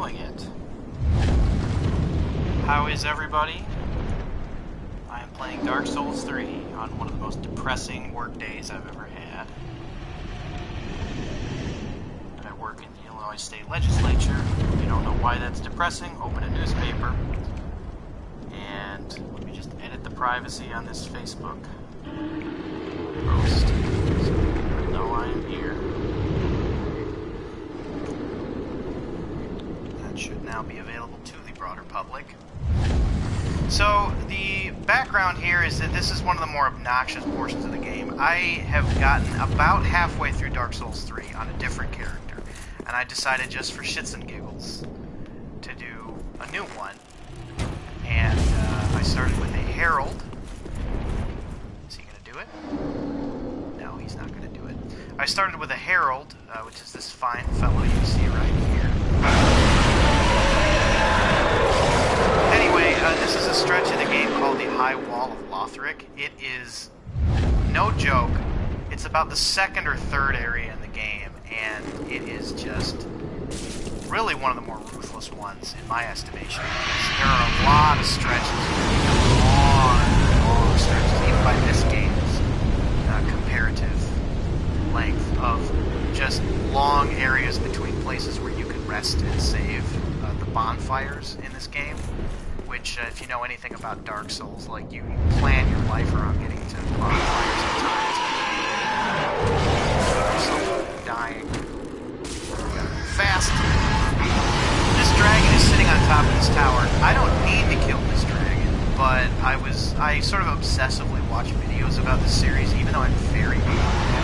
doing it. How is everybody? I am playing Dark Souls 3 on one of the most depressing work days I've ever had. I work in the Illinois State Legislature. If you don't know why that's depressing, open a newspaper. And let me just edit the privacy on this Facebook post. So you know I am here. That should now be available to the broader public. So, the background here is that this is one of the more obnoxious portions of the game. I have gotten about halfway through Dark Souls 3 on a different character, and I decided just for shits and giggles to do a new one. And I started with a Herald. Is he going to do it? No, he's not going to do it. I started with a Herald, which is this fine fellow you see right here. Anyway, this is a stretch of the game called the High Wall of Lothric. It is no joke. It's about the second or third area in the game, and it is just really one of the more ruthless ones in my estimation. There are a lot of stretches, long stretches, even by this game's comparative length, of just long areas between places where you can rest and save. The bonfires in this game, which, if you know anything about Dark Souls, like, you plan your life around getting to bonfires at times. Yourself dying. Fast. This dragon is sitting on top of this tower. I don't need to kill this dragon, but I sort of obsessively watch videos about this series, even though I'm very new at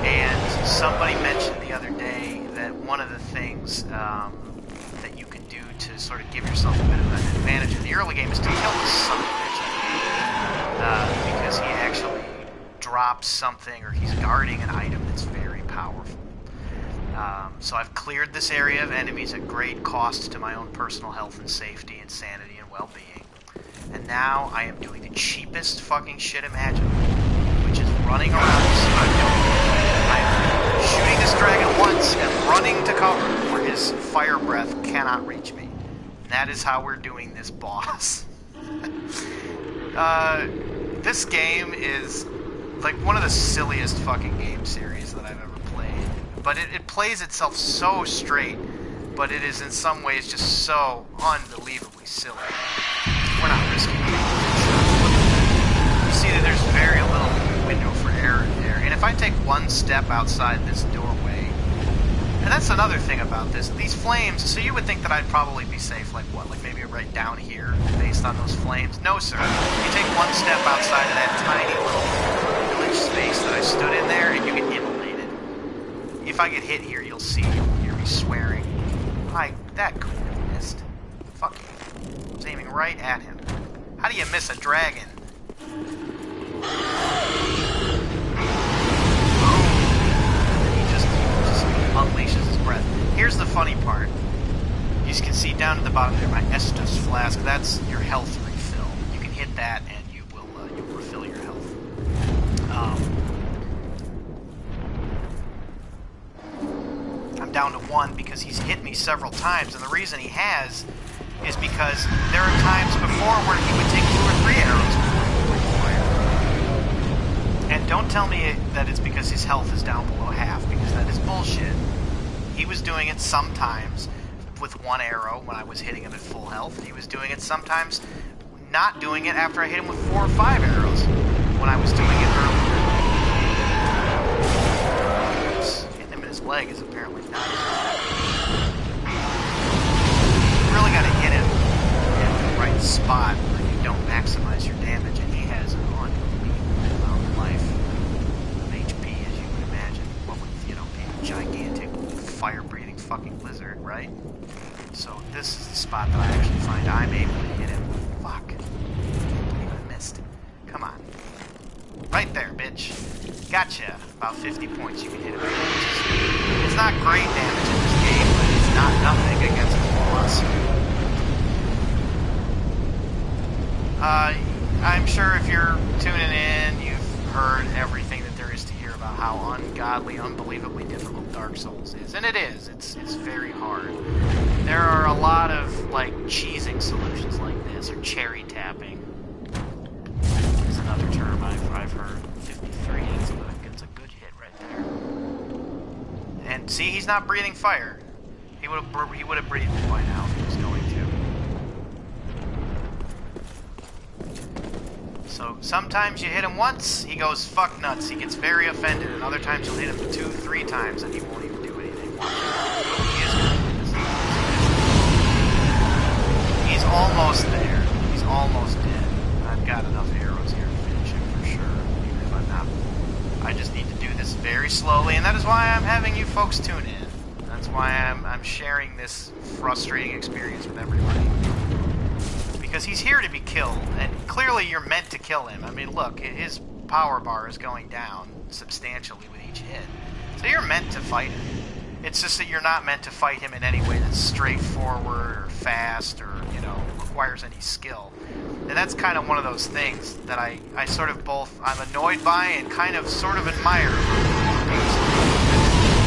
it. And somebody mentioned the other day that one of the things that you can do to sort of give yourself a bit of an advantage in the early game is to kill this son of a bitch. Because he actually drops something, or he's guarding an item that's very powerful. So I've cleared this area of enemies at great cost to my own personal health and safety and sanity and well-being. And now I am doing the cheapest fucking shit imaginable, which is running around. I'm shooting this dragon once and running to cover where his fire breath cannot reach me. And that is how we're doing this boss. This game is like one of the silliest fucking game series that I've ever played. But it plays itself so straight, but it is in some ways just so unbelievably silly. We're not risking it. You see that there's very little window for error there. And if I take one step outside this doorway, and that's another thing about this, these flames, so you would think that I'd probably be safe, like what, like maybe right down here, based on those flames? No, sir. You take one step outside of that tiny little village space that I stood in there, and you get immolated. If I get hit here, you'll see, you'll hear me swearing. That couldn't have missed. Fuck you. I was aiming right at him. How do you miss a dragon? Unleashes his breath. Here's the funny part. You can see down at the bottom there, my Estus flask. That's your health refill. You can hit that, and you will refill your health. I'm down to 1 because he's hit me several times, and the reason he has is because there are times before where he would take 2 or 3 arrows before he would fire. And don't tell me that it's because his health is down below half, because that is bullshit. He was doing it sometimes with 1 arrow when I was hitting him at full health. He was doing it sometimes not doing it after I hit him with 4 or 5 arrows when I was doing it earlier. Hitting him in his leg is apparently not as bad. You really got to hit him in the right spot where you don't maximize your damage, and he has an unbelievable amount of life, of HP, as you would imagine. What with, being a gigantic, fire-breathing fucking lizard, right? So this is the spot that I actually find I'm able to hit him. Fuck. I can't believe I missed. Come on. Right there, bitch. Gotcha. About 50 points you can hit him. It's not great damage in this game, but it's not nothing against the boss. I'm sure if you're tuning in, you've heard everything that there is to hear about how ungodly, unbelievably difficult Dark Souls is. And it is. It's very hard. Yes, or cherry tapping. Is another term I've heard. 53, it's a good hit right there. And see, he's not breathing fire. He would have breathed it by now if he was going to. So sometimes you hit him once, he goes fuck nuts. He gets very offended, and other times you'll hit him 2-3 times and he won't even do anything. He is good. He's almost there. He's almost dead. I've got enough arrows here to finish him for sure. Even if I'm not. I just need to do this very slowly, and that is why I'm having you folks tune in. That's why I'm sharing this frustrating experience with everybody. Because he's here to be killed, and clearly you're meant to kill him. I mean, look, his power bar is going down substantially with each hit. So you're meant to fight him. It's just that you're not meant to fight him in any way that's straightforward or fast or, you know, requires any skill. And that's kind of one of those things that I sort of both, I'm annoyed by and kind of sort of admire.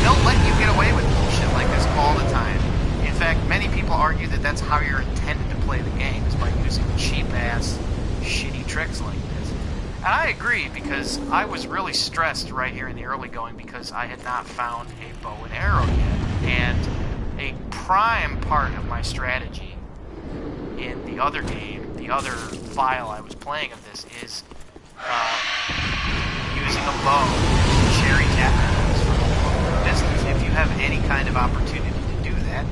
They'll let you get away with bullshit like this all the time. In fact, many people argue that that's how you're intended to play the game, is by using cheap-ass, shitty tricks like this. And I agree, because I was really stressed right here in the early going because I had not found a bow and arrow yet. And a prime part of my strategy in the other game, the other file I was playing of this, is using a bow, cherry tapping from a distance. If you have any kind of opportunity to do that,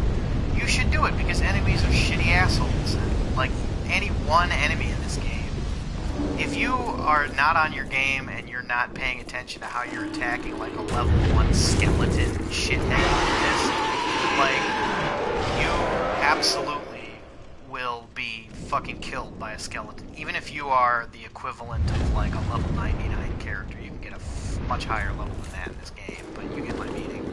you should do it, because enemies are shitty assholes. And, like, any one enemy in this game, if you are not on your game and you're not paying attention to how you're attacking, like a level 1 skeleton shithead, like, you absolutely will be fucking killed by a skeleton. Even if you are the equivalent of, like, a level 99 character, you can get a much higher level than that in this game, but you get my meaning.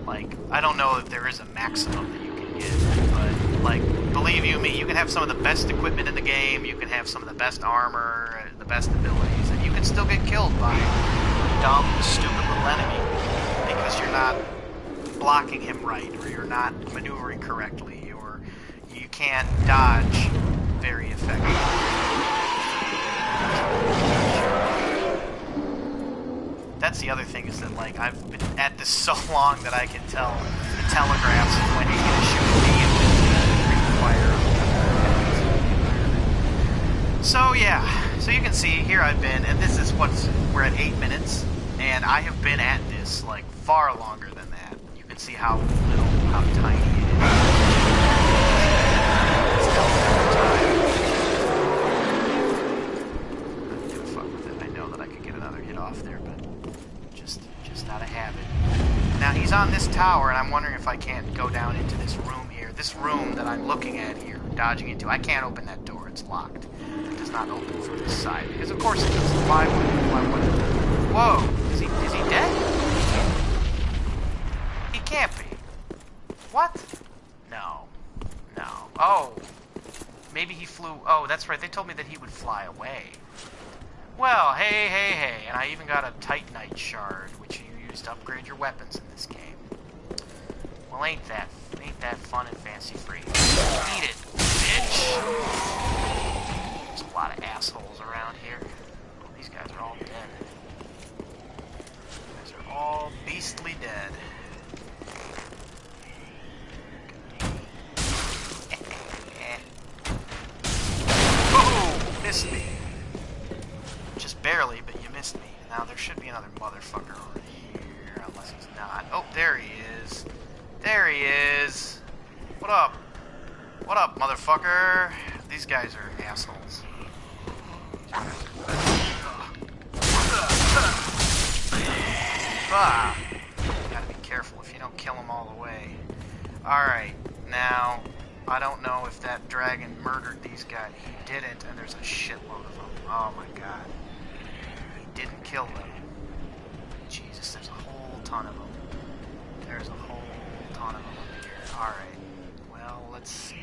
Like, I don't know if there is a maximum that you can get, but, like, believe you me, you can have some of the best equipment in the game, you can have some of the best armor, the best abilities, and you can still get killed by a dumb, stupid little enemy because you're not blocking him right, or you're not maneuvering correctly, or you can't dodge very effectively. That's the other thing, is that, like, I've been at this so long that I can tell the telegraphs of when he's going to shoot me and when he's going to fire. So, yeah. So you can see, here I've been, and this is we're at 8 minutes, and I have been at this, like, far longer than that. You can see how little, how tiny it is. I'm gonna fuck with it. I know that I could get another hit off there, but just out of habit. Now he's on this tower, and I'm wondering if I can't go down into this room here. This room that I'm looking at here, dodging into. I can't open that door. It's locked. It does not open from this side, because of course it doesn't. Why would it? Whoa! Is he dead? He can't be. What? No. Oh. Maybe he flew. Oh, that's right. They told me that he would fly away. Well, hey. And I even got a Titanite shard, which you use to upgrade your weapons in this game. Well, ain't that fun and fancy-free? Eat it, bitch! There's a lot of assholes around here. Oh, these guys are all dead. These guys are all beastly dead. Oh, missed me. Just barely, but you missed me. Now there should be another motherfucker over here, unless he's not. Oh, there he is. There he is. What up? What up, motherfucker? These guys are assholes. Ah. Gotta be careful if you don't kill them all the way. Alright, now, I don't know if that dragon murdered these guys. He didn't, and there's a shitload of them. Oh my god. He didn't kill them. Jesus, there's a whole ton of them. There's a whole ton of them up here. Alright. Well, let's see.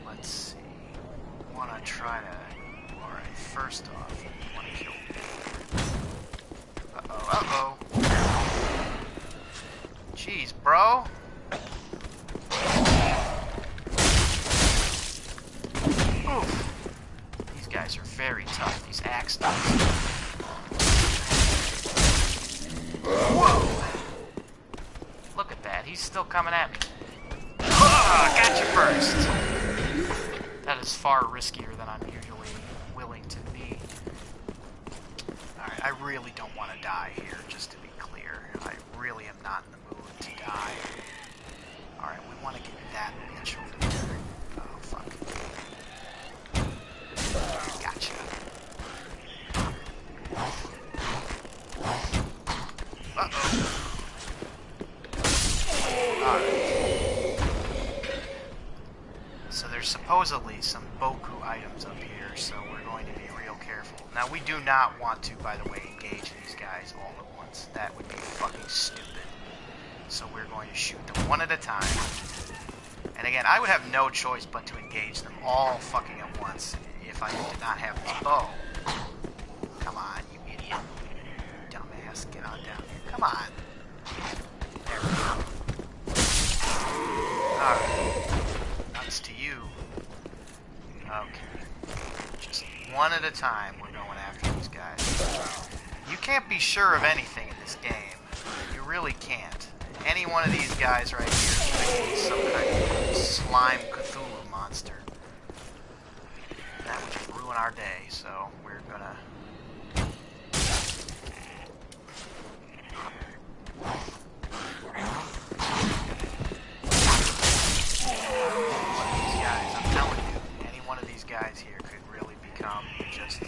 I want to try to... Alright, first off, I want to kill them. Uh-oh. Jeez, bro. very tough, these axe dudes. Whoa! Look at that, he's still coming at me. Got you first! That is far riskier than I'm usually willing to be. Alright, I really don't want to die here, just to be clear. I really am not in the mood to die. Alright, we want to get that bitch over there. Oh, fuck. Gotcha. Uh-oh. Alright. So there's supposedly some Boku items up here, so we're going to be real careful. Now, we do not want to, by the way, engage these guys all at once. That would be fucking stupid. So we're going to shoot them one at a time. And again, I would have no choice but to engage them all fucking at once if I did not have this bow. Come on, you idiot. Dumbass, get on down here. Come on. There we go. Alright. Nuts to you. Okay. Just one at a time we're going after these guys. You can't be sure of anything in this game. You really can't. Any one of these guys right here could be some kind of slime Cthulhu monster. That would just ruin our day, so we're gonna... I'm telling you, any one of these guys here could really become just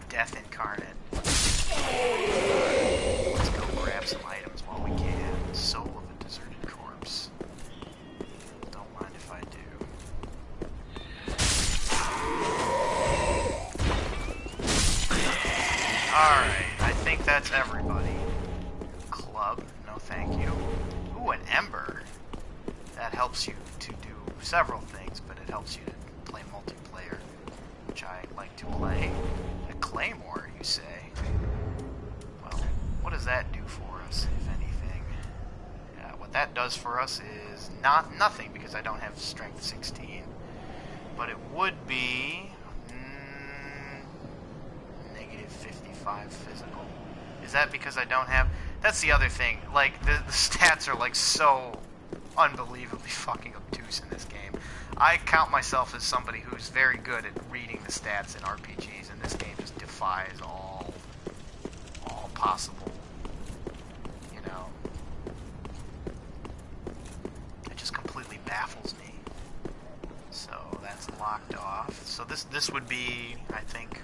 death incarnate. Let's go grab some items while we can. Soul of a deserted corpse. Don't mind if I do. Alright, I think that's everybody. Club, no thank you. Ooh, an ember. That helps you to do several things, but it helps you to play multiplayer, which I like to play. A claymore, you say? Well, what does that do for us, if anything? What that does for us is nothing, because I don't have strength 16. But it would be negative 55 physical. Is that because I don't have... That's the other thing. Like, the stats are, like, so unbelievably fucking obtuse in this game. I count myself as somebody who's very good at reading the stats in RPGs, and this game just defies all possible, you know. It just completely baffles me. So that's locked off. So this would be, I think,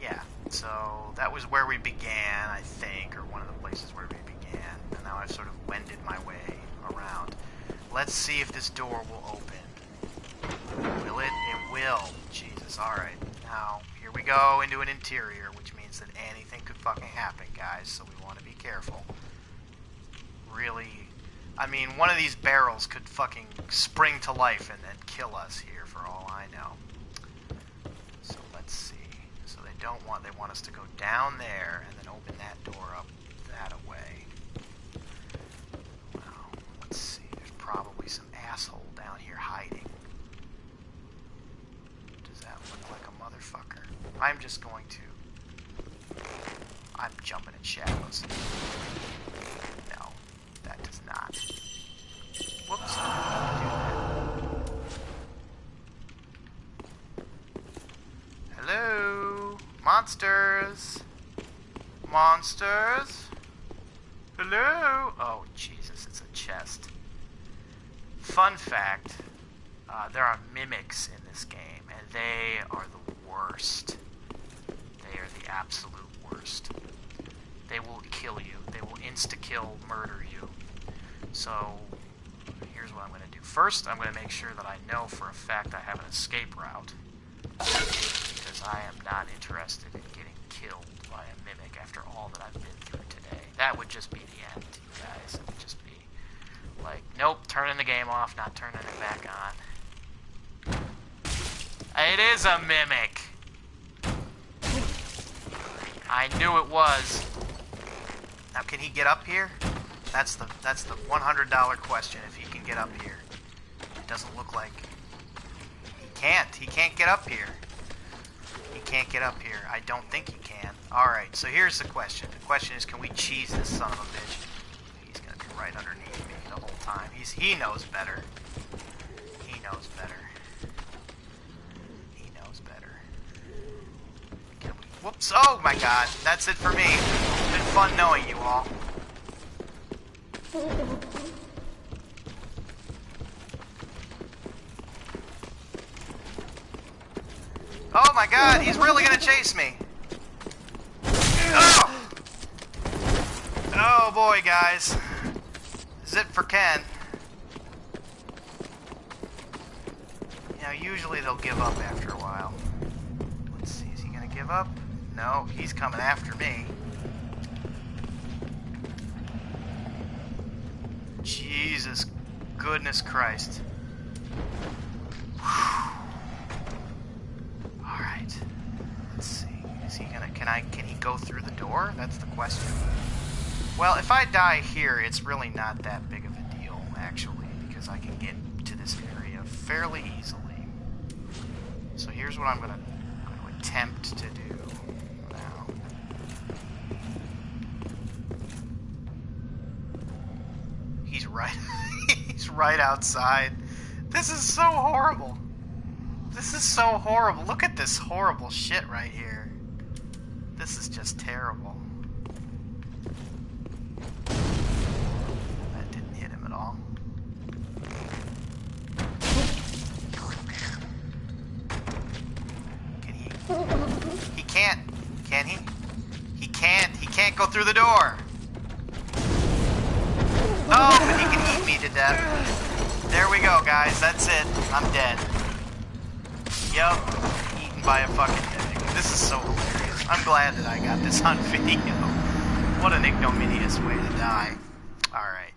yeah. So that was where we began, I think, or one of the places where we began. And now I've sort of wended my way around. Let's see if this door will open. Will it? It will. Jesus, alright. Now, here we go into an interior, which means that anything could fucking happen, guys, so we want to be careful. Really, I mean, one of these barrels could fucking spring to life and kill us here, for all I know. So let's see. So they want us to go down there and then open that door up that away. Well, let's see. There's probably some asshole down here hiding. Does that look like a motherfucker? I'm just going to... I'm jumping in shadows. No, that does not. Whoops, I didn't mean to do that. Hello? Monsters? Monsters? Hello? Oh, Jesus, it's a chest. Fun fact, there are mimics in this game, and they are the worst. They are the absolute worst. They will kill you. They will insta-kill, murder you. So, here's what I'm going to do. First, I'm going to make sure that I know for a fact I have an escape route. Because I am not interested in getting killed by a mimic after all that I've been through today. That would just be the end, you guys. It would just be like, nope, turning the game off, not turning it back on. It is a mimic! I knew it was. Now, can he get up here? That's the $100 question, if he can get up here. It doesn't look like... He can't get up here. He can't get up here. I don't think he can. Alright, so here's the question. The question is, can we cheese this son of a bitch? He's gonna be right underneath me the whole time. He knows better. He knows better. He knows better. Can we... Whoops! Oh my god! That's it for me. It's been fun knowing you all. Oh my god, he's really gonna chase me. Oh! Oh boy, guys. Zip for Ken. You know, usually they'll give up after a while. Let's see, is he gonna give up? No, he's coming after me. Jesus goodness Christ. Alright. Let's see. Is he gonna can he go through the door? That's the question. Well, if I die here, it's really not that big of a deal, actually, because I can get to this area fairly easily. So here's what I'm gonna attempt to do now. He's right he's right outside. This is so horrible. This is so horrible. Look at this horrible shit right here. This is just terrible. That didn't hit him at all. Can he? He can't. Can he? He can't. He can't go through the door. Oh, but he can eat me to death. There we go, guys. That's it. I'm dead. Yup, eaten by a fucking mimic. This is so hilarious. I'm glad that I got this on video. What an ignominious way to die. Alright.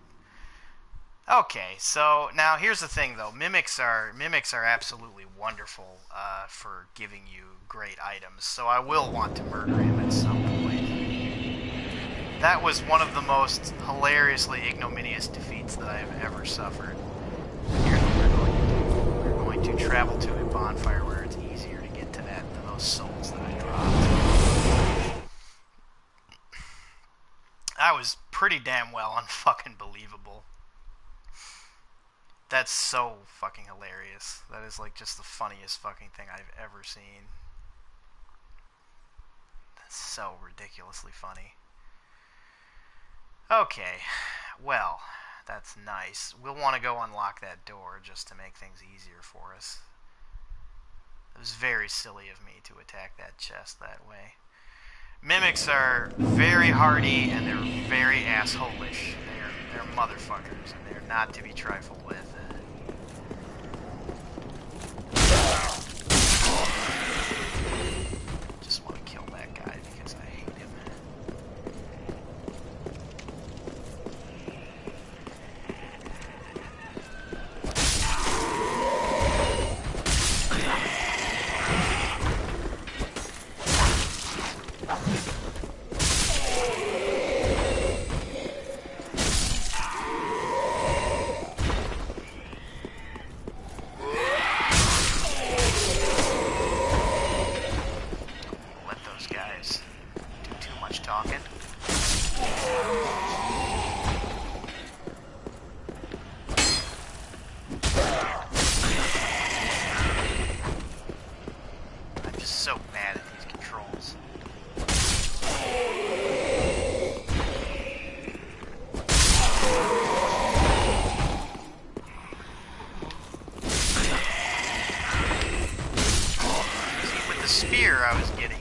Okay, so now here's the thing though. Mimics are absolutely wonderful for giving you great items, so I will want to murder him at some point. That was one of the most hilariously ignominious defeats that I've ever suffered. Here's what we're going to do. We're going to travel to a bonfire where it's easier to get to those souls that I dropped. That was pretty damn well unfucking believable. That's so fucking hilarious. That is like just the funniest fucking thing I've ever seen. That's so ridiculously funny. Okay, well, that's nice. We'll want to go unlock that door just to make things easier for us. It was very silly of me to attack that chest that way. Mimics are very hardy and they're very assholish. They're motherfuckers and they're not to be trifled with. Just want to kill that guy because I hate him. I was getting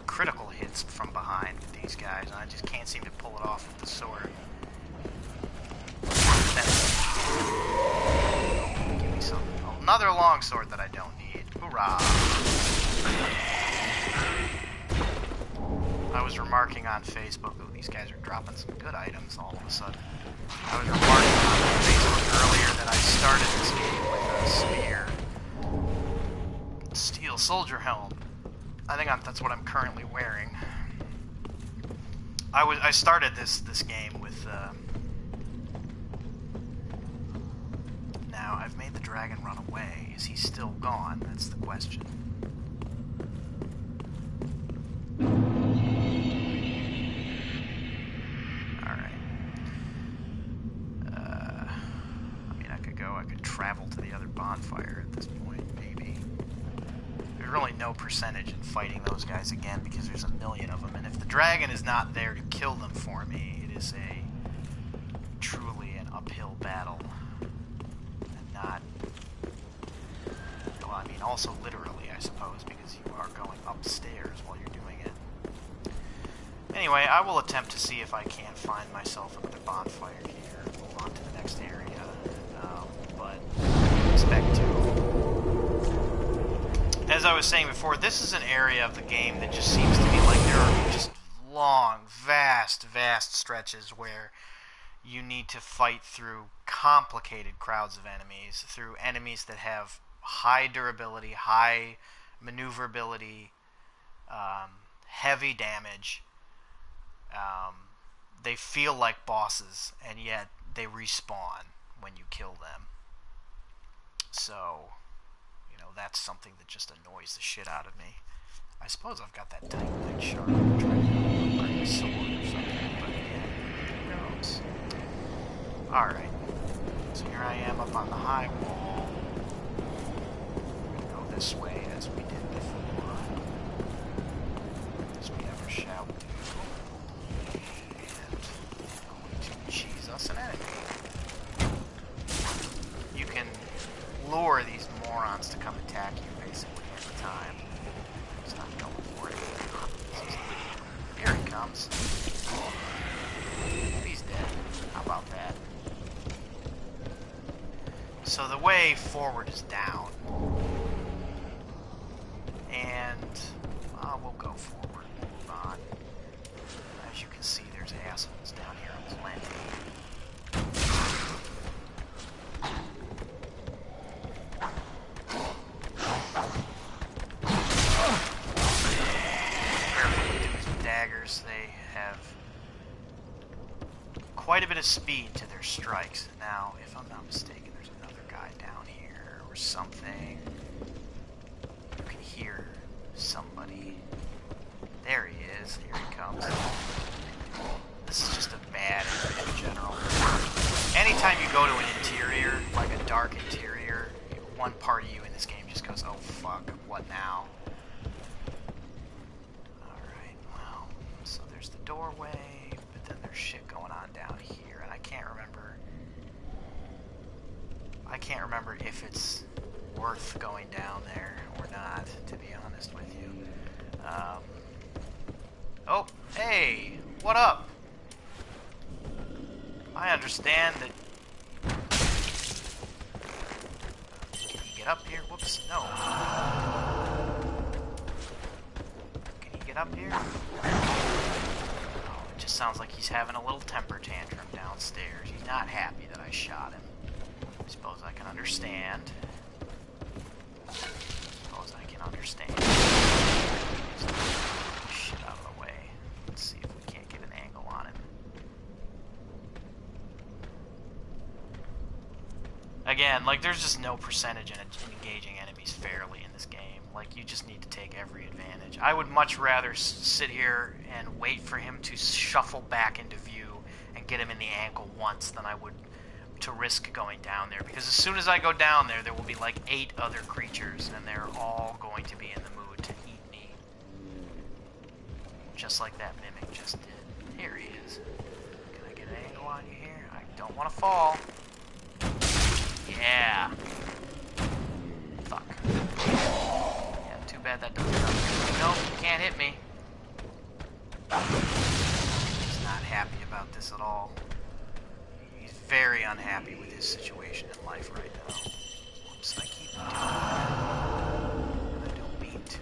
critical hits from behind with these guys, and I just can't seem to pull it off with the sword. Give me something. Another longsword that I don't need. Hoorah! I was remarking on Facebook, oh, these guys are dropping some good items all of a sudden. I was remarking on Facebook earlier that I started this game with a spear. Steel soldier helm. I think that's what I'm currently wearing. I started this game with now I've made the dragon run away. Is he still gone? That's the question. could travel to the other bonfire at this point, maybe. There's really no percentage in fighting those guys again because there's a million of them, and if the dragon is not there to kill them for me, it is truly an uphill battle. And not... Well, I mean, also literally, I suppose, because you are going upstairs while you're doing it. Anyway, I will attempt to see if I can't find myself another bonfire here and move on to the next area. But I expect to. As I was saying before, this is an area of the game that just seems to be like there are just long, vast stretches where you need to fight through complicated crowds of enemies, through enemies that have high durability, high maneuverability, heavy damage. They feel like bosses, and yet they respawn when you kill them. So, you know, that's something that just annoys the shit out of me. I suppose I've got that Titanite shard. I'm trying to upgrade a sword or something, but yeah, who knows? Alright, so here I am up on the high wall. We're going to go this way as we did before, as we ever shall do. Cheese us an enemy. You can lure these morons to come attack you basically every time. He's not going for it. Here he comes. He's dead. How about that? So the way forward is down. And we'll go forward. Move on. As you can see, there's assholes down here plenty. Careful with these daggers. They have quite a bit of speed to their strikes. Now, if I'm not mistaken, there's another guy down here or something. You can hear somebody. There he is. Here he comes. This is just a bad area in general. Anytime you go to an interior, like a dark interior, one part of you in this game just goes, oh fuck, what now? Alright, well, so there's the doorway, but then there's shit going on down here, and I can't remember if it's worth going down there or not, to be honest with you. Oh, hey, what up? I understand that... Can he get up here? Whoops, no. Can he get up here? Oh, it just sounds like he's having a little temper tantrum downstairs. He's not happy that I shot him. I suppose I can understand. Shit out of the way. Let's see if we can't get an angle on him. Again, like, there's just no percentage in engaging enemies fairly in this game. Like, you just need to take every advantage. I would much rather sit here and wait for him to shuffle back into view and get him in the ankle once than I would to risk going down there. Because as soon as I go down there, there will be like 8 other creatures, and they're all going to be in the mood to eat me. Just like that mimic just did. Here he is. Can I get an angle on you here? I don't want to fall. Yeah. Fuck. Yeah, too bad that doesn't help. Nope, you can't hit me. He's not happy about this at all. He's very unhappy with his situation in life right now. Whoops, I keep doing that. And I don't mean to.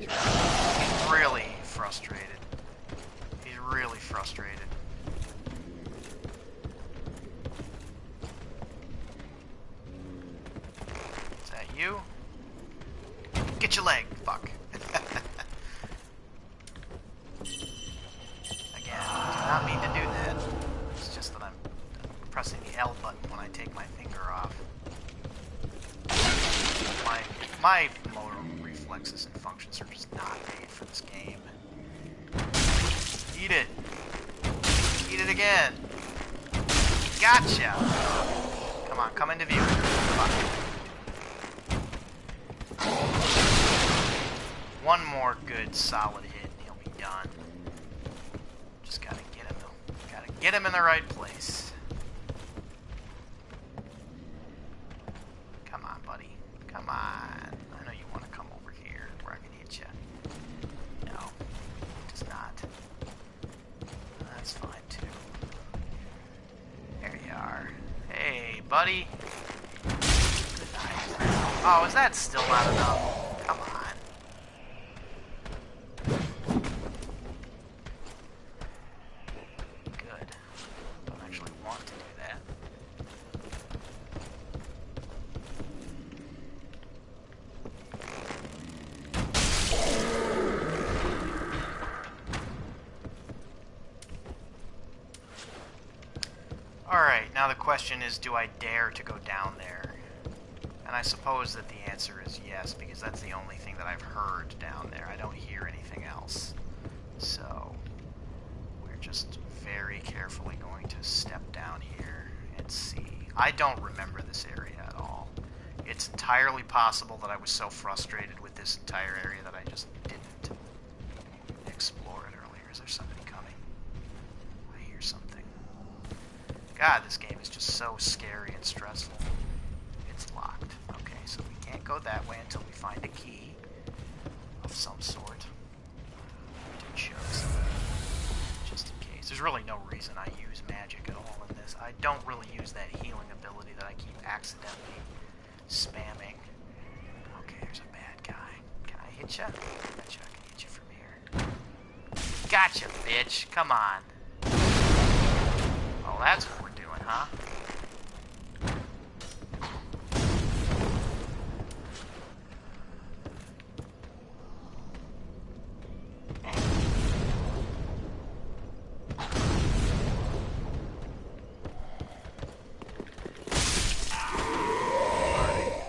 He's really frustrated. He's really frustrated. Is that you? Get your leg, fuck. Again, I did not mean to do that. It's just that I'm pressing the L button when I take my finger off. My motor reflex reflexes and functions are just not made for this game. Eat it! Eat it again! Gotcha! Come on, come into view. One more good, solid hit and he'll be done. Just gotta get him, though. Gotta get him in the right place. Come on, buddy. Come on. I know you want to come over here where I can hit you. No, it does not. That's fine, too. There you are. Hey, buddy. Good night. Oh, is that still not enough? Come on. Good. Don't actually want to do that. Alright, now the question is, do I dare to go down there? And I suppose that the answer is yes, because that's the only thing that I've heard down there. I don't hear anything else. So, we're just very carefully going to step down here and see. I don't remember this area at all. It's entirely possible that I was so frustrated with this entire area that I just didn't explore it earlier. Is there somebody coming? I hear something. God, this game is just so scary and stressful. It's locked. Okay, so we can't go that way until we find a key of some sort. To just in case. There's really no reason I use magic at all in this. I don't really use that healing ability that I keep accidentally spamming. Okay, there's a bad guy. Can I hit you? I bet you I can hit you from here. Gotcha, bitch. Come on. Oh, that's what we're doing, huh?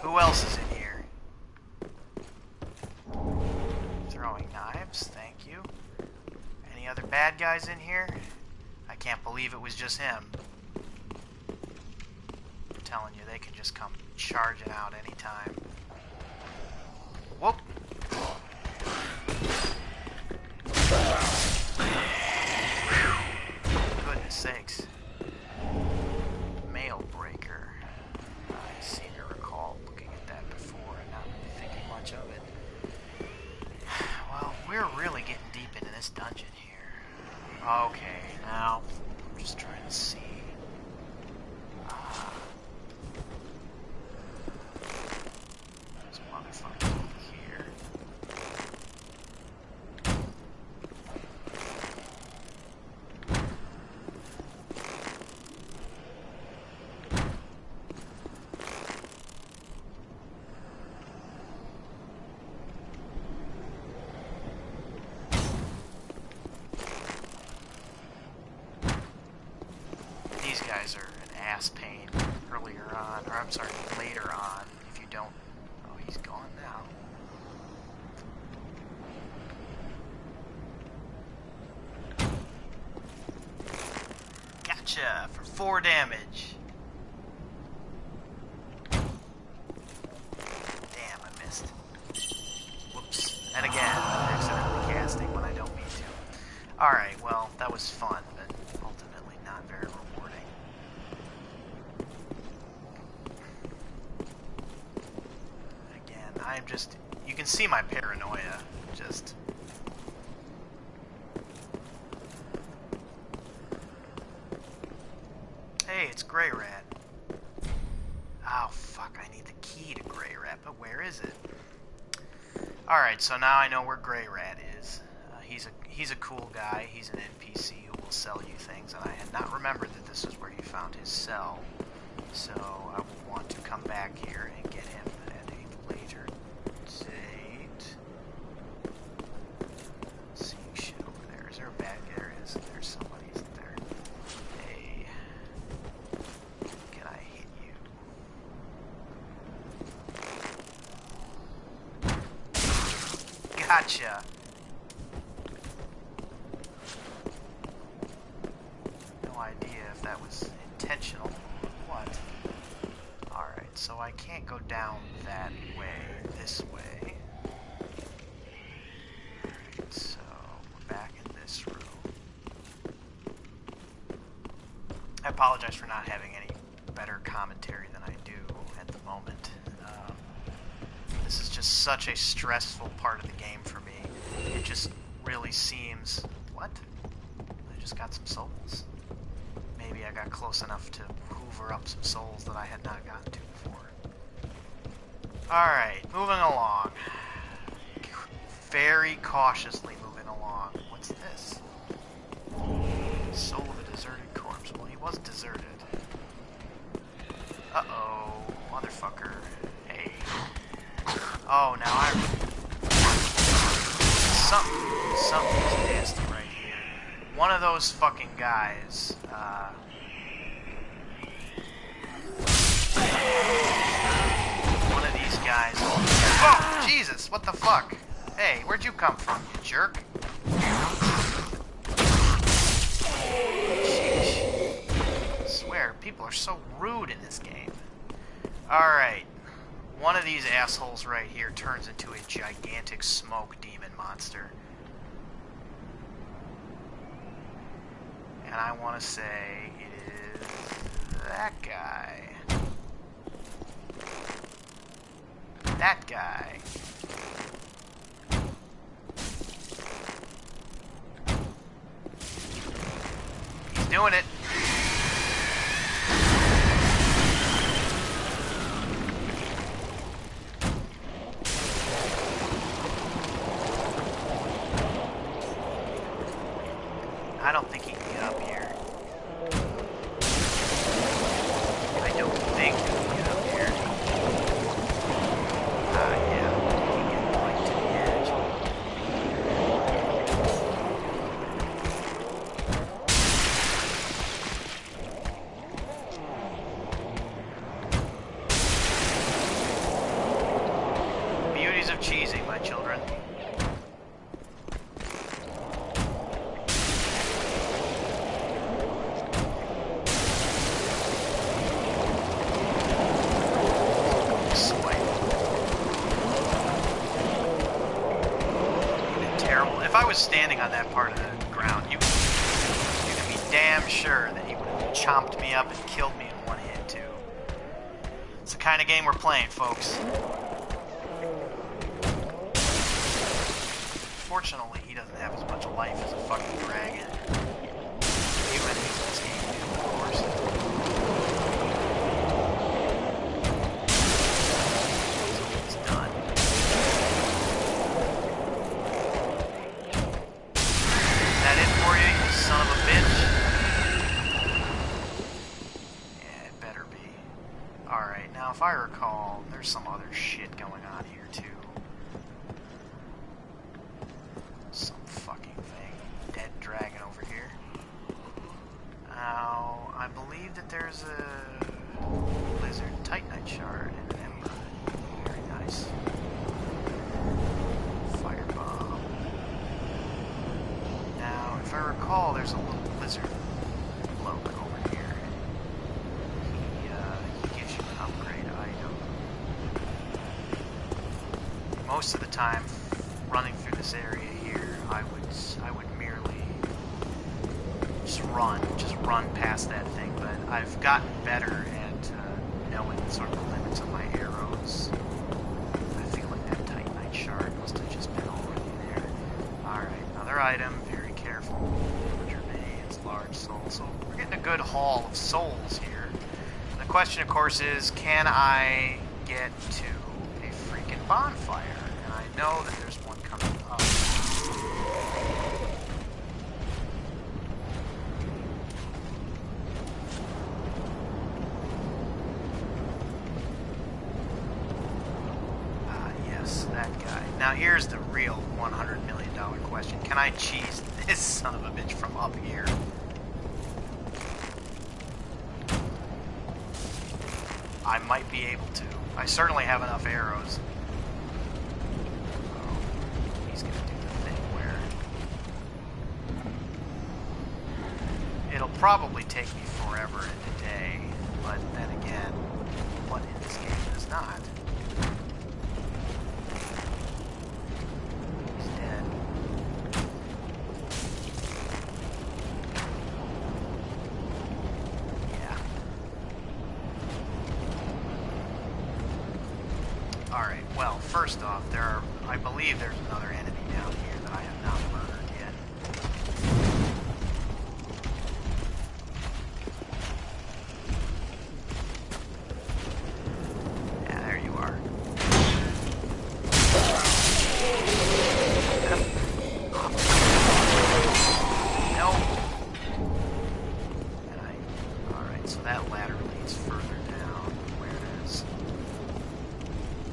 Who else is in here? Throwing knives, thank you. Any other bad guys in here? I can't believe it was just him. I'm telling you, they can just come charging out anytime. Whoop! Goodness sakes. Mail breaker. I seem to recall looking at that before and not really thinking much of it. Well, we're really getting deep into this dungeon here. Okay, now I'm just trying to see. There's motherfuckers over here. These guys are an ass pain earlier on, or I'm sorry, later on, if you don't... Oh, he's gone now. Gotcha! For 4 damage. Damn, I missed. Whoops. And again, accidentally casting when I don't mean to. Alright, well, that was fun, but ultimately not very rewarding. Again, I'm just... You can see my paranoia. Just... Hey, it's Grey Rat. Oh, fuck, I need the key to Grey Rat, but where is it? Alright, so now I know where Grey Rat is. He's a cool guy. He's an NPC who will sell you things, and I had not remembered that this is where he found his cell. So I will want to come back here and get him at a later date. Seeing shit over there. Is there a bad guy? There is. There's somebody, isn't there? Hey. Can I hit you? Gotcha. No idea if that was intentional or what. Alright, so I can't go down that way, this way. Alright, so we're back in this room. I apologize for not having any better commentary than I do at the moment. This is just such a stressful part of the game for me. It just really seems... What? I just got some souls. Maybe I got close enough to hoover up some souls that I had not gotten to before. Alright, moving along. Very cautiously moving along. What's this? Soul of a deserted corpse. Well, he was deserted. Uh-oh. Motherfucker. Hey. Oh, now I... Something's nasty right here. One of those fucking guys, one of these guys... Oh, Jesus, what the fuck? Hey, where'd you come from, you jerk? Sheesh. I swear, people are so rude in this game. Alright. One of these assholes right here turns into a gigantic smoke demon monster. And I want to say it is that guy. That guy. He's doing it. I don't think he can get up here. I don't think he can get up here. Yeah, he can get right to the edge. Beauties of cheesing, my children. If I was standing on that part of the ground, you can be damn sure that he would have chomped me up and killed me in one hit, too. It's the kind of game we're playing, folks. Fortunately, he doesn't have as much life as a fucking dragon. Even in this game, of course. So it's done. Son of a bitch. Yeah, it better be. Alright, now if I recall, there's some other shit going on here too. Some fucking thing. Dead dragon over here. Now, I believe that there's a lizard titanite shard and an ember. Very nice. Firebomb. Now, if I recall, there's a little lizard bloke over here. He gives you an upgrade item. Most of the time, running through this area here, I would merely just run past that thing. But I've gotten better at knowing sort of the limits of my arrows. I feel like that titanite shard must have just been already there. All right, another item. Very careful. Remains large soul. So we're getting a good haul of souls here. And the question, of course, is can I get to a freaking bonfire? And I know that there's one coming up. Yes, that guy. Now here's the real $100 million question. Can I cheese this son of a bitch from up here? I might be able to. I certainly have enough arrows. Oh, he's probably take me forever and a day, but then again, what in this game does not? He's dead. Yeah. Alright, well, first off, I believe there's another enemy down here that I have not murdered yet. Yeah, there you are. Nope. Alright, so that ladder leads further down where it is.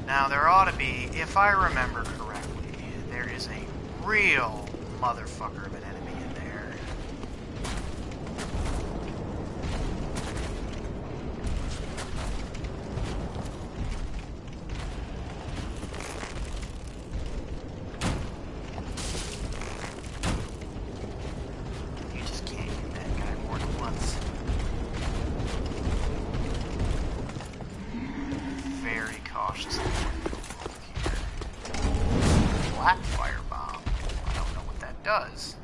Now, there ought to be, if I remember correctly, there is a real motherfucker of an enemy in there. You just can't get that guy more than once. Very cautiously. Black firebomb. I don't know what that does.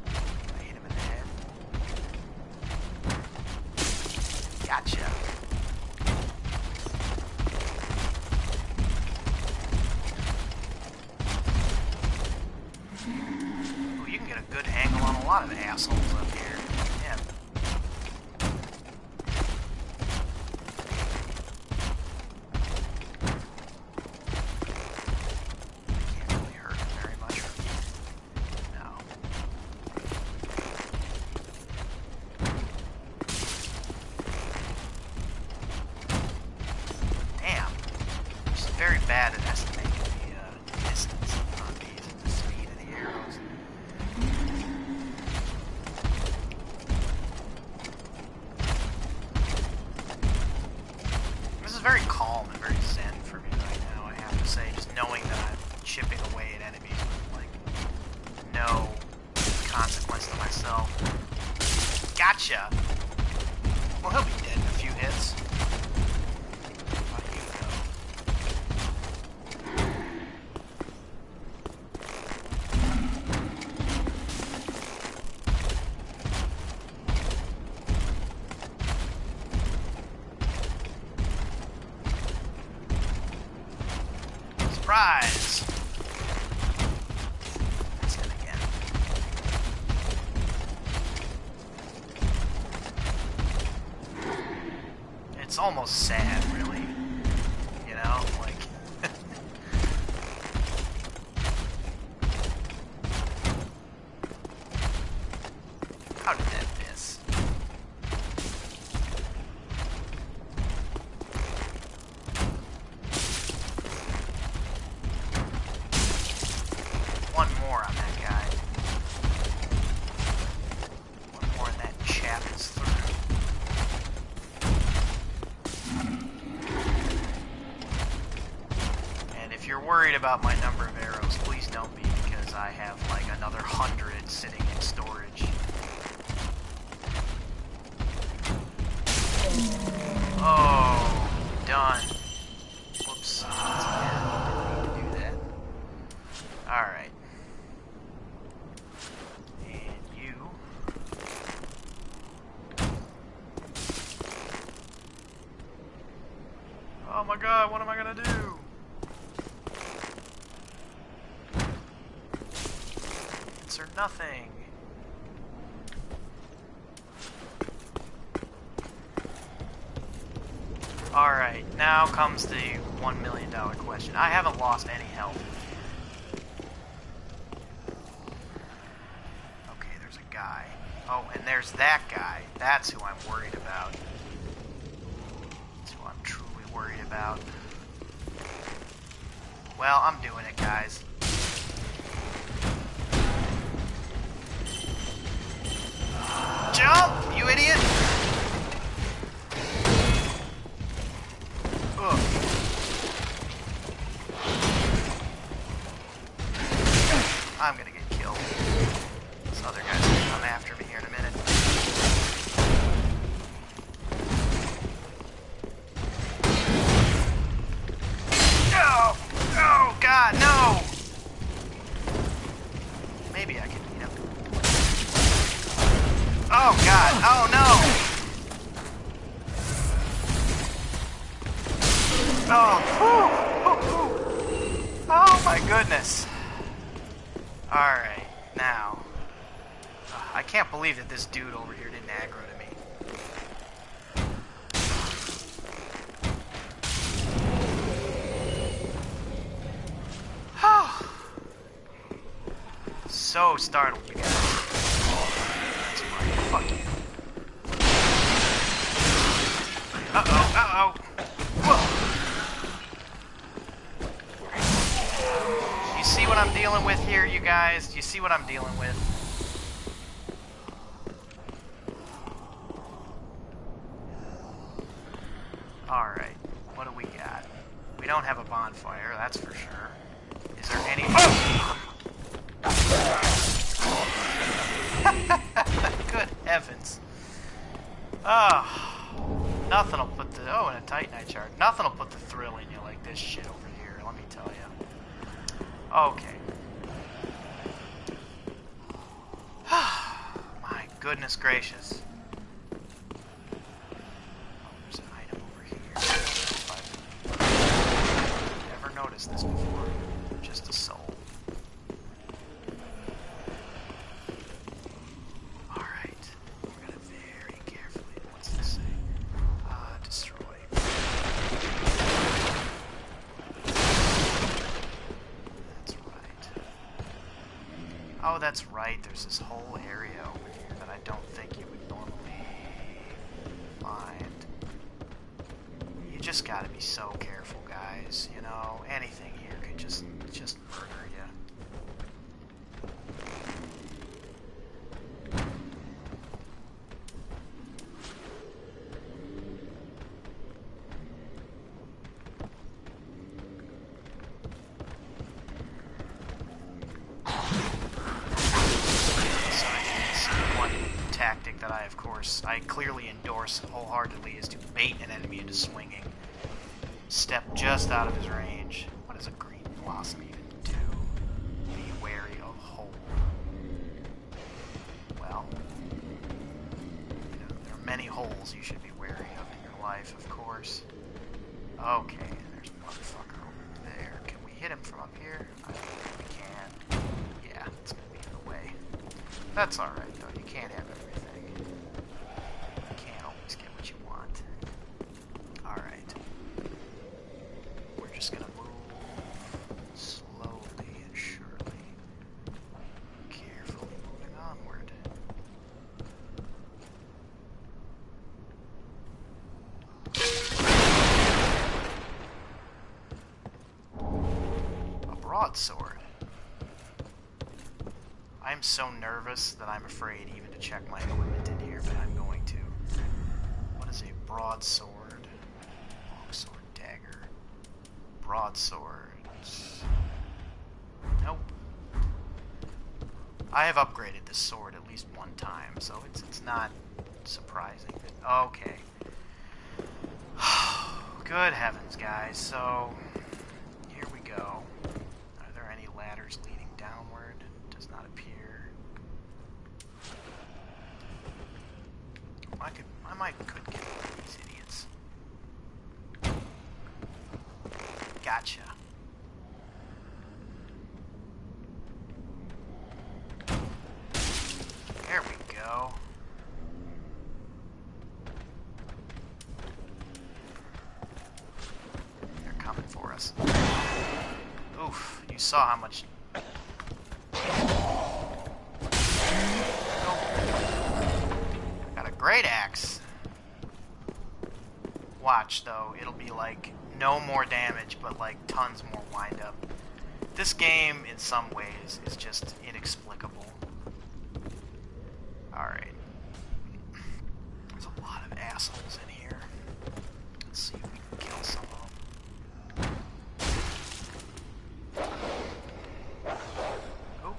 I hit him in the head. Gotcha. Ooh, you can get a good angle on a lot of assholes up here. Yeah. Very bad at estimating the distance on these and the speed of the arrows. This is very calm and very zen for me right now, I have to say, just knowing that I'm chipping away at enemies with, like, no consequence to myself. Gotcha! Well, he'll be dead in a few hits. Surprise! That's him again. It's almost sad, really. You know, like... How did that miss? One more on that guy. One more and that chap is through. And if you're worried about my number of arrows, please don't be, because I have like another 100 sitting in storage. Oh, done. Whoops. Once again, didn't need to do that. Alright. And you. Oh my god, what am I gonna do? Answer nothing. Alright, now comes the $1 million question. I haven't lost any health. Okay, there's a guy. Oh, and there's that guy. That's who I'm worried about. That's who I'm truly worried about. Well, I'm doing it, guys. Jump, you idiot! Ugh. I'm gonna get killed. This other guy's gonna goodness. Alright, now. I can't believe that this dude over here didn't aggro to me. So startled, you guys. That's right. Fuck you. Uh-oh, uh-oh. Whoa. You see what I'm dealing with here, you guys? Do you see what I'm dealing with? Alright, what do we got? We don't have a bonfire, that's for sure. Is there any... Oh! Good heavens. Oh, nothing will put the... Oh, and a Titanite shard. Nothing will put the thrill in you like this shit over here, let me tell you. Okay. My goodness gracious. Noticed this before. Just a soul. Alright. We're gonna very carefully. What's this say? Destroy. That's right. Oh, that's right. There's this whole area over here that I don't think you would normally find. You just gotta be so careful, guys. You know, anything here could just murder you. So one tactic that I clearly endorse wholeheartedly is to bait an enemy into swinging. Step just out of his range. What does a green blossom even do? Be wary of hole. Well, you know, there are many holes you should be wary of in your life, of course. Okay, there's a motherfucker over there. Can we hit him from up here? I don't think we can. Yeah, it's gonna be in the way. That's alright, though. You can't have everything. You can't always get what you want. Alright. We're just gonna move slowly and surely, carefully moving onward. A broadsword. I'm so nervous that I'm afraid even to check my equipment in here, but I'm going to. What is a broadsword? Longsword, dagger. Broadswords. Nope. I have upgraded this sword at least one time, so it's not surprising that... Okay. Good heavens, guys. So, here we go. Are there any ladders leading downward? Does not appear. I might could get one of these idiots. Gotcha. There we go. They're coming for us. Oof, you saw how much... Got a great axe. Watch, though, it'll be like no more damage, but like tons more wind-up. This game, in some ways, is just inexplicable. Alright. There's a lot of assholes in here. Let's see if we can kill some of them. Oh.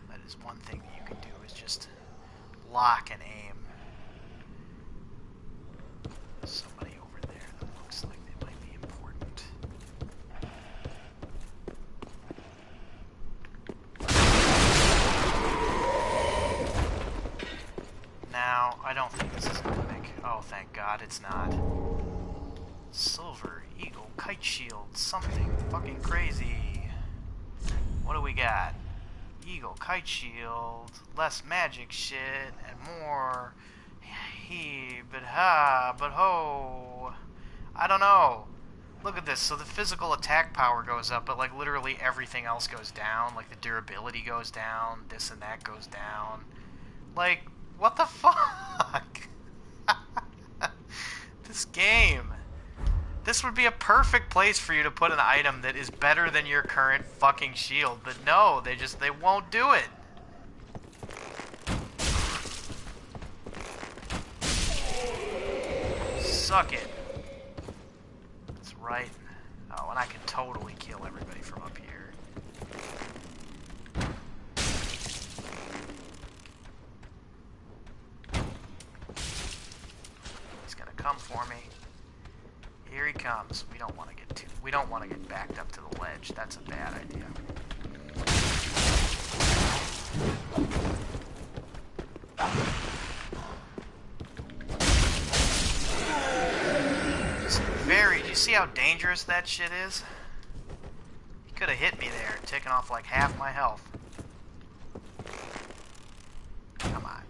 That is one thing that you can do, is just lock and aim. Somebody over there that looks like they might be important. thank God it's not. Silver, eagle, kite shield, something fucking crazy. What do we got? Eagle, kite shield, less magic shit, and more he, but ha, but ho. I don't know. Look at this. So the physical attack power goes up, but like literally everything else goes down. Like the durability goes down, this and that goes down. Like, what the fuck? This game. This would be a perfect place for you to put an item that is better than your current fucking shield. But no, they won't do it. Suck it. That's right. Oh, and I can totally kill everybody from up here. He's gonna come for me. Here he comes. We don't want to get backed up to the ledge. That's a bad idea. Do you see how dangerous that shit is? He could have hit me there, taken off like half my health. Come on.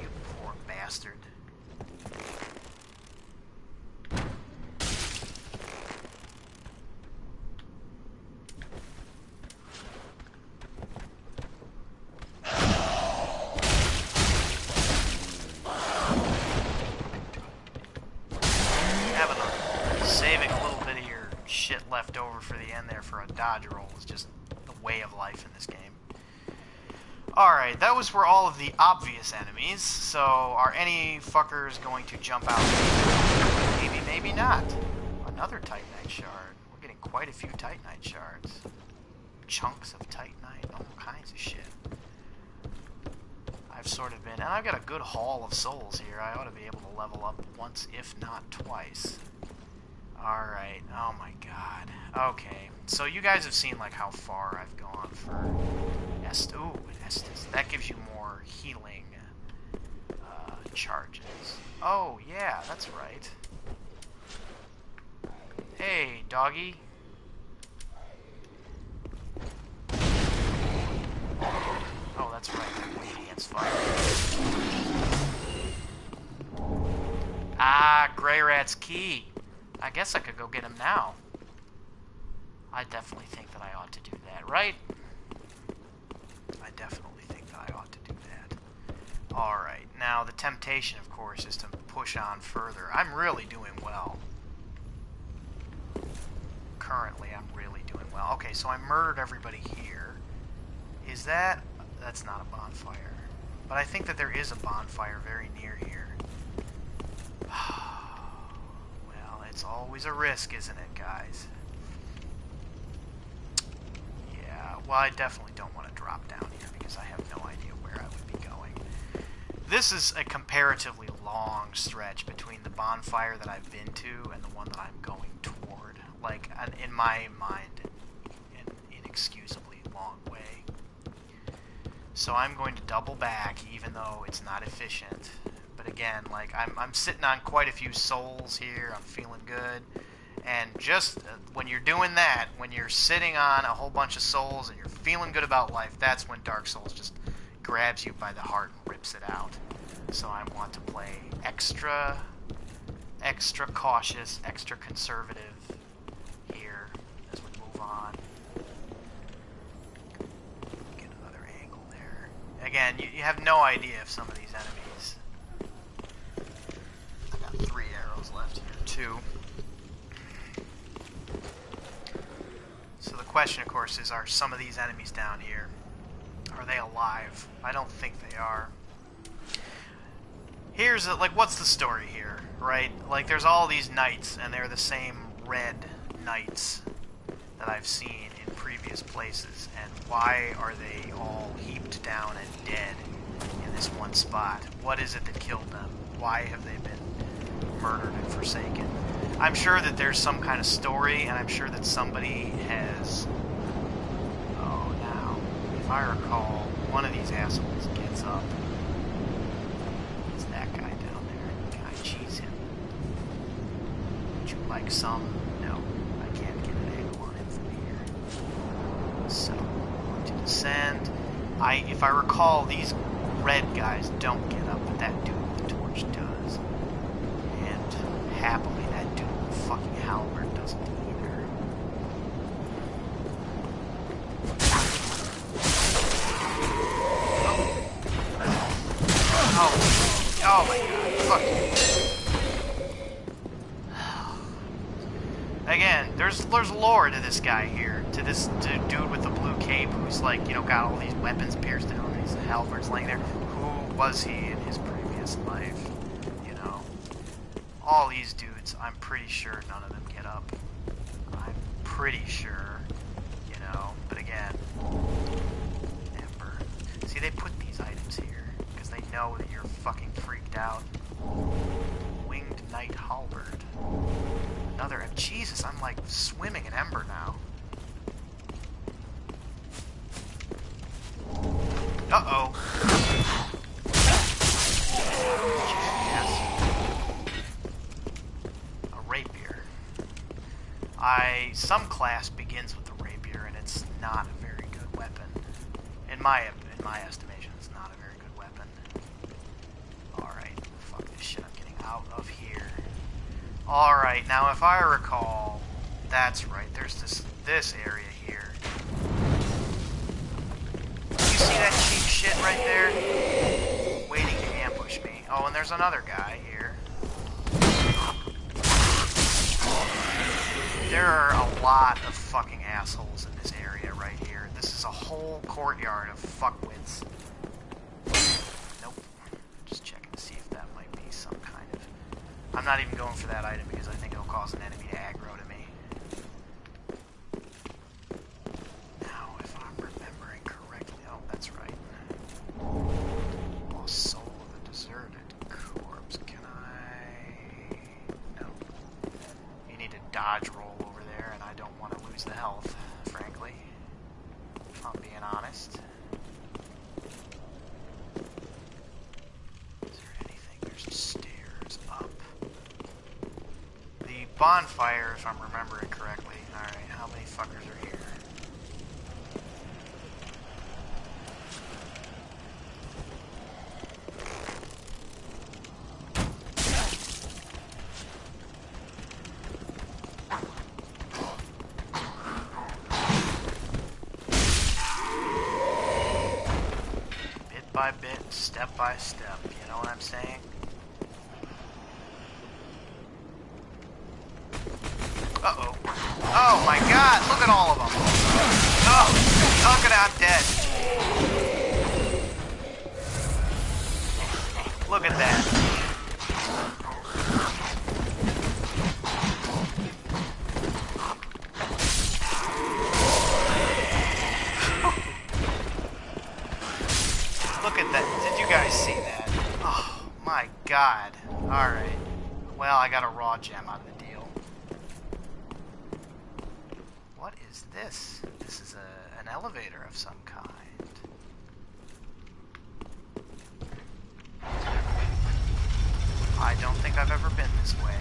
You poor bastard. Saving a little bit of your shit left over for the end there for a dodge roll is just the way of life in this game. Alright, that was for all of the obvious enemies, so are any fuckers going to jump out? Maybe, maybe not. Another Titanite shard. We're getting quite a few Titanite shards. Chunks of Titanite, all kinds of shit. I've sort of been, and I've got a good haul of souls here. I ought to be able to level up once, if not twice. Alright, oh my god. Okay, so you guys have seen like how far I've gone for Estus. That gives you more healing charges. Oh, yeah, that's right. Hey, doggy. Oh, that's right, I'm weak against fire. Ah, Grey Rat's key. I guess I could go get him now. I definitely think that I ought to do that, right? I definitely think that I ought to do that. Alright, now the temptation, of course, is to push on further. I'm really doing well. Currently, I'm really doing well. Okay, so I murdered everybody here. Is that... That's not a bonfire. But I think that there is a bonfire very near here. It's always a risk, isn't it, guys? Yeah, well, I definitely don't want to drop down here because I have no idea where I would be going. This is a comparatively long stretch between the bonfire that I've been to and the one that I'm going toward. Like, in my mind, an inexcusably long way. So I'm going to double back, even though it's not efficient. But again, like, I'm sitting on quite a few souls here. I'm feeling good. And just when you're doing that, when you're sitting on a whole bunch of souls and you're feeling good about life, that's when Dark Souls just grabs you by the heart and rips it out. So I want to play extra cautious, extra conservative here as we move on. Get another angle there. Again, you have no idea if some of these enemies... I got 3 arrows left here, 2. So the question, of course, is, are some of these enemies down here, are they alive? I don't think they are. Here's, like, what's the story here, right? Like, there's all these knights, and they're the same red knights that I've seen in previous places, and why are they all heaped down and dead in this one spot? What is it that killed them? Why have they been murdered and forsaken? I'm sure that there's some kind of story, and I'm sure that somebody has... Oh, now. if I recall, one of these assholes gets up. It's that guy down there. Can I cheese him? Would you like some? No, I can't get an angle on him from here. So, I'm going to descend. If I recall, these red guys don't get up, but that dude with the torch does. And happily, that dude with the fucking halberd doesn't either. Oh my god, fuck. Again, there's lore to this guy here, to this dude with the blue cape who's like, you know, got all these weapons pierced down, these halberds laying there. Who was he in his previous life? You know, all these dudes, I'm pretty sure none of them get up. I'm pretty sure, you know, but again, Ember. See, they put these items here because they know that you're fucking freaked out. Winged Knight Halberd. Another. Jesus, I'm like swimming in Ember now. Uh-oh. Yes. A rapier. Some class begins with a rapier, and it's not a very good weapon. In my estimation, it's not a very good weapon. Alright, fuck this shit, I'm getting out of here. Alright, now if I recall, that's right, there's this area here. You see that cheap shit right there? Waiting to ambush me. Oh, and there's another guy here. There are a lot of fucking assholes in this area right here. This is a whole courtyard of fuckwits. Nope. Just checking to see if that might be some kind of... I'm not even going for that item because I think it'll cause an enemy to aggro to me. Now, if I'm remembering correctly... Oh, that's right. Lost soul of a deserted corpse. Can I... No. You need to dodge roll over there, and I don't want to lose the health, frankly. If I'm being honest. Is there anything? There's stairs up. The bonfire, if I'm remembering correctly. Alright, how many fuckers are here? Bit by bit, step by step, you know what I'm saying? Uh-oh. Oh my god, look at all of them! Oh, look at I'm dead. Look at that. Look at that. Did you guys see that? Oh my god. Alright. Well, I got a raw gem out of the deal. What is this? This is an elevator of some kind. I don't think I've ever been this way.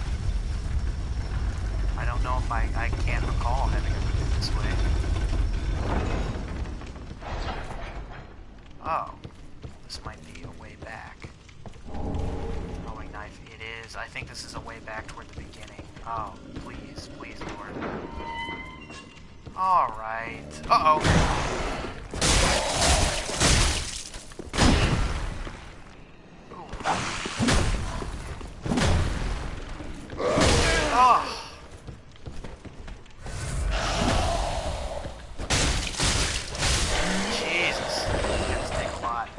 I don't know if I can't recall having ever been this way. Oh. This might be a way back. Throwing knife. It is. I think this is a way back toward the beginning. Oh, please, please, Lord. Alright. Uh-oh. Oh. Jesus. That's take a lot.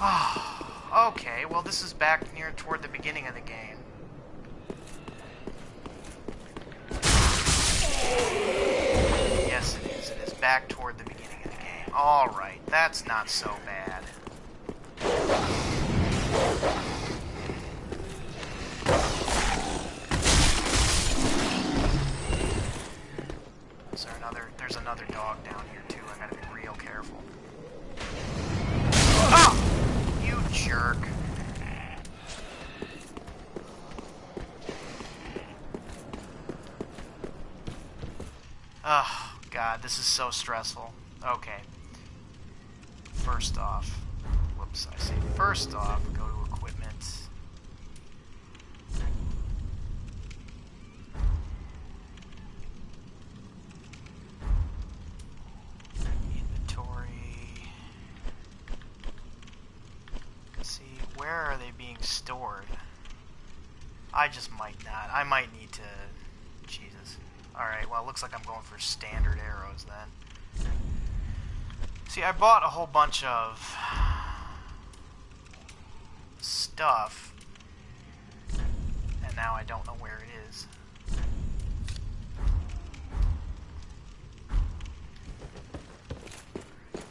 Oh. Okay, well this is back near toward the beginning of the game. Yes, it is. It is back toward the beginning of the game. Alright, that's not so bad. Is there another... There's another dog down Oh, God, this is so stressful. Okay. First off, whoops, I say first off, go to equipment. Inventory. Let's see, where are they being stored? I just might not. I might need to... Jesus. Alright, well, it looks like I'm going for standard arrows then. See, I bought a whole bunch of stuff, and now I don't know where it is.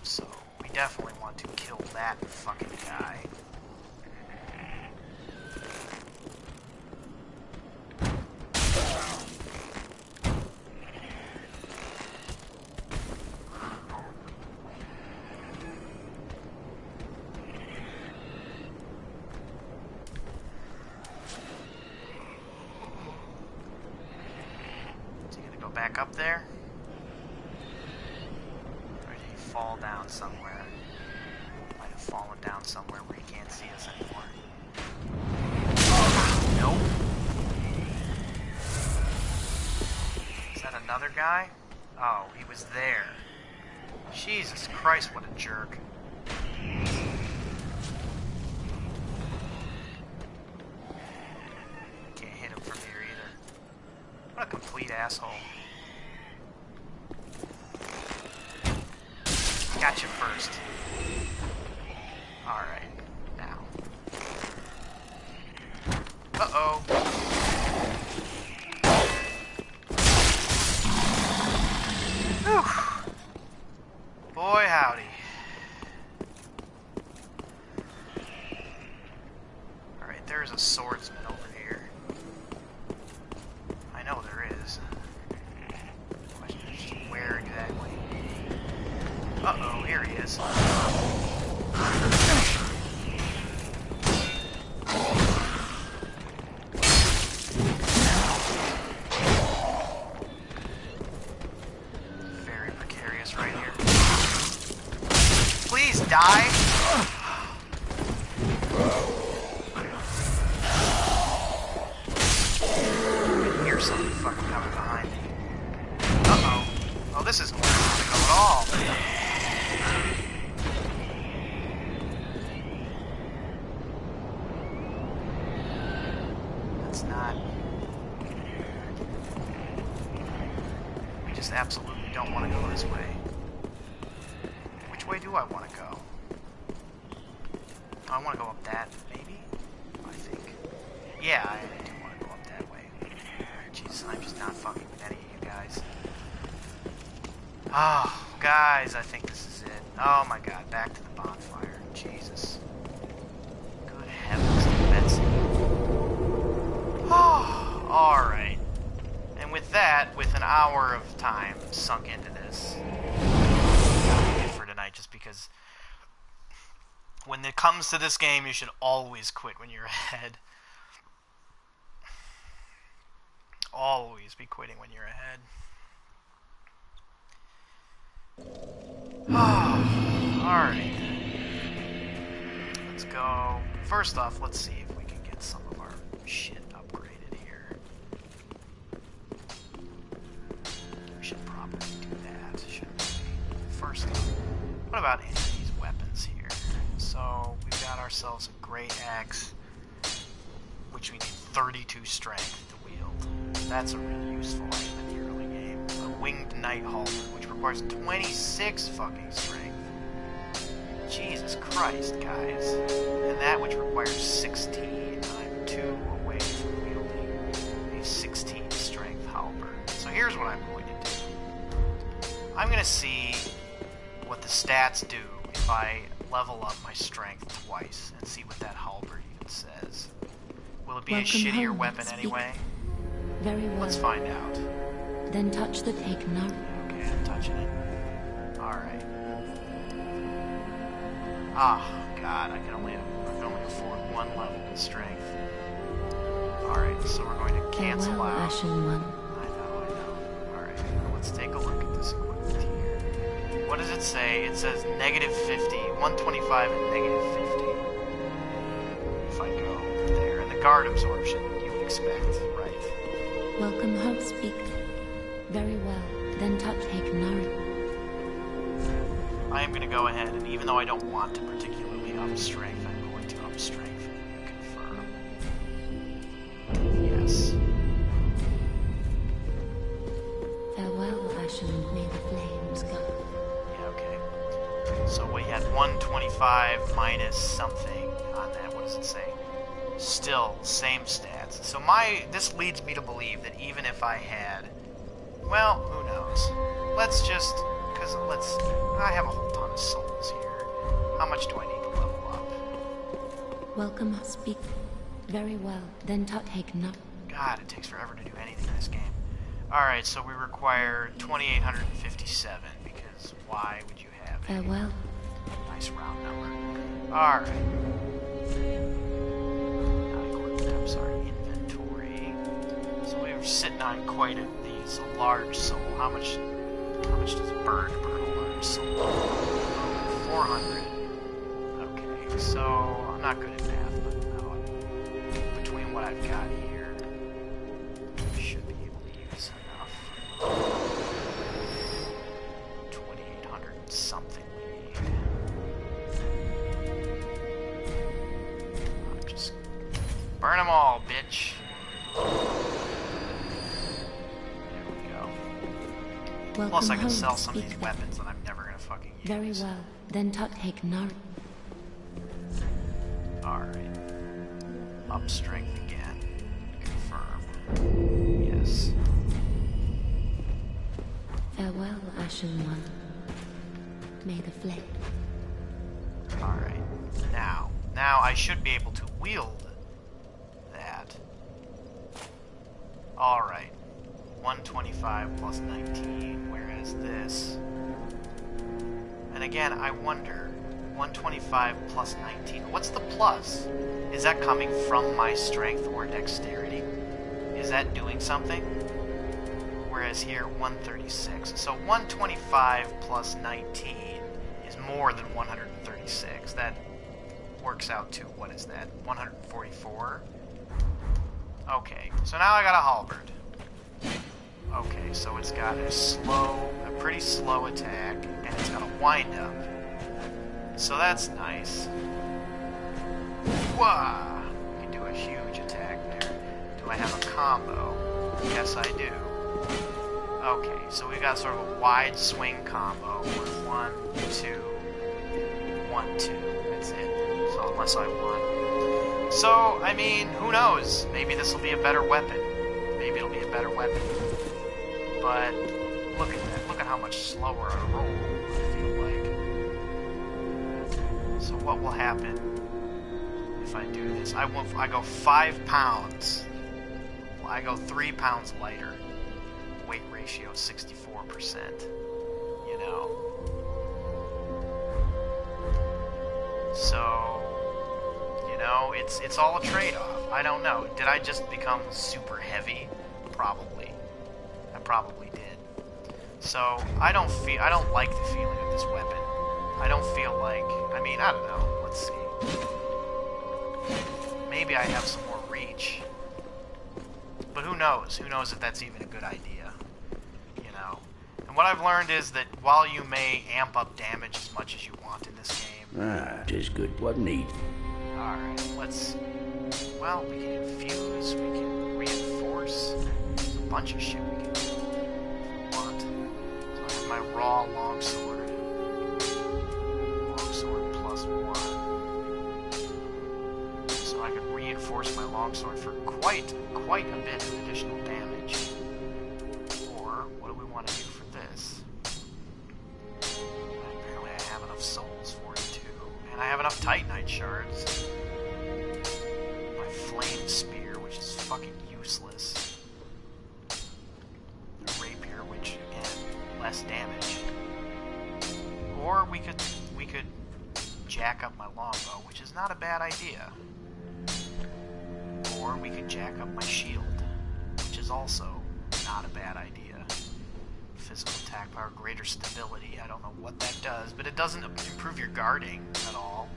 So, we definitely want to kill that fucking guy. Back up there? Or did he fall down somewhere? Might have fallen down somewhere where he can't see us anymore. Nope. Is that another guy? Oh, he was there. Jesus Christ, what a jerk. Can't hit him from here either. What a complete asshole. Gotcha first. Alright, now. Uh-oh. Whew. Boy, howdy. Alright, there's a swordsman over here. I know there is. Question is, where exactly? Uh-oh, here he is. Very precarious right here. Please die! I can hear something fucking coming behind me. Uh-oh. Oh, this isn't where I want to go at all. That's not... We just absolutely don't want to go this way. Which way do I want to go? I want to go up that, maybe? I think. Yeah, I do want to go up that way. Jesus, I'm just not fucking with any of you guys. Oh, guys, I think this is it. Oh my god, back to the bonfire. Jesus. Good heavens to Betsy. Oh, alright. And with that, with an hour of time sunk into this, that'll be it for tonight, just because when it comes to this game, you should always quit when you're ahead. Always be quitting when you're ahead. Alright. Let's go. First off, let's see if we can get some of our shit upgraded here. We should probably do that, shouldn't we? First off, what about any of these weapons here? So, we've got ourselves a great axe, which we need 32 strength to wield. That's a really useful item in the early game. A winged knight halberd, which requires 26 fucking strength. Jesus Christ, guys. And that which requires 16. I'm 2 away from wielding a 16 strength halberd. So here's what I'm going to do. I'm going to see what the stats do if I level up my strength twice and see what that halberd even says. Will it be a shittier weapon anyway? Very well. Let's find out. Then touch the taken now. Okay, I'm touching it. Alright. Ah, God, I can only afford 1 level in strength. Alright, so we're going to cancel out. Ashen one. I know. Alright, let's let's take a look at this equipment here. What does it say? It says negative 50, 125 and negative 50. If I go there, and the guard absorption you would expect, right? Welcome home, speak. Very well. Then touch Nari. I am going to go ahead, and even though I don't want to particularly up strength, I'm going to up strength and confirm. Yes. Farewell, Ashen. May the flames go. Yeah, okay. So we had 125 minus something on that. What does it say? Still, same stats. So this leads me to believe that even if I had... Well, who knows? Let's just... I have a whole ton of souls here. How much do I need to level up? Welcome, speak. Very well. Then touch Nari. God, it takes forever to do anything in this game. Alright, so we require 2,857, because why would you have a Farewell. nice round number? Alright. I'm sorry, inventory. So we were sitting on quite a large soul. How much does it burn to burn a large soul? 400. Okay, so I'm not good at math, but no, between what I've got here, I should be able to use enough. 2,800 and something we need. I'm just burn them all, bitch. Welcome Plus, I can home, sell some of speak these weapons that I'm never gonna fucking use. Very well. Then touch Nari. Alright. Up strength again. Confirm. Yes. Farewell, Ashen One. May the flame. Alright. Now I should be able to wield that. Alright. 125 plus 19, whereas this... And again, I wonder, 125 plus 19, what's the plus? Is that coming from my strength or dexterity? Is that doing something? Whereas here, 136. So 125 plus 19 is more than 136. That works out to, what is that, 144? Okay, so now I got a halberd. Okay, so it's got a pretty slow attack, and it's got a wind-up. So that's nice. Wah! You can do a huge attack there. Do I have a combo? Yes, I do. Okay, so we got sort of a wide swing combo with 1, 2, 1, 2. That's it. So unless I want. So, I mean, who knows? Maybe this will be a better weapon. Maybe it'll be a better weapon. But look at that. Look at how much slower I roll, I feel like. So what will happen if I do this? I go 5 pounds. I go 3 pounds lighter. Weight ratio 64%. You know. So, you know, it's all a trade-off. I don't know. Did I just become super heavy? Probably. I probably did. So, I don't like the feeling of this weapon. I don't feel like, I mean, I don't know. Let's see. Maybe I have some more reach. But who knows? Who knows if that's even a good idea? You know? And what I've learned is that while you may amp up damage as much as you want in this game... Ah, 'tis good, wasn't he? Alright, let's... Well, we can infuse, we can reinforce. There's a bunch of shit we can do if we want. So I have my raw longsword. Longsword plus 1. So I can reinforce my longsword for quite a bit of additional damage. Or, what do we want to do for this? Apparently I have enough souls for it too. And I have enough Titanite shards. My flame spear, which is fucking useless. The rapier, which, again, less damage. Or we could jack up my longbow, which is not a bad idea. Or we could jack up my shield, which is also not a bad idea. physical attack power, greater stability. I don't know what that does, but it doesn't improve your guarding at all.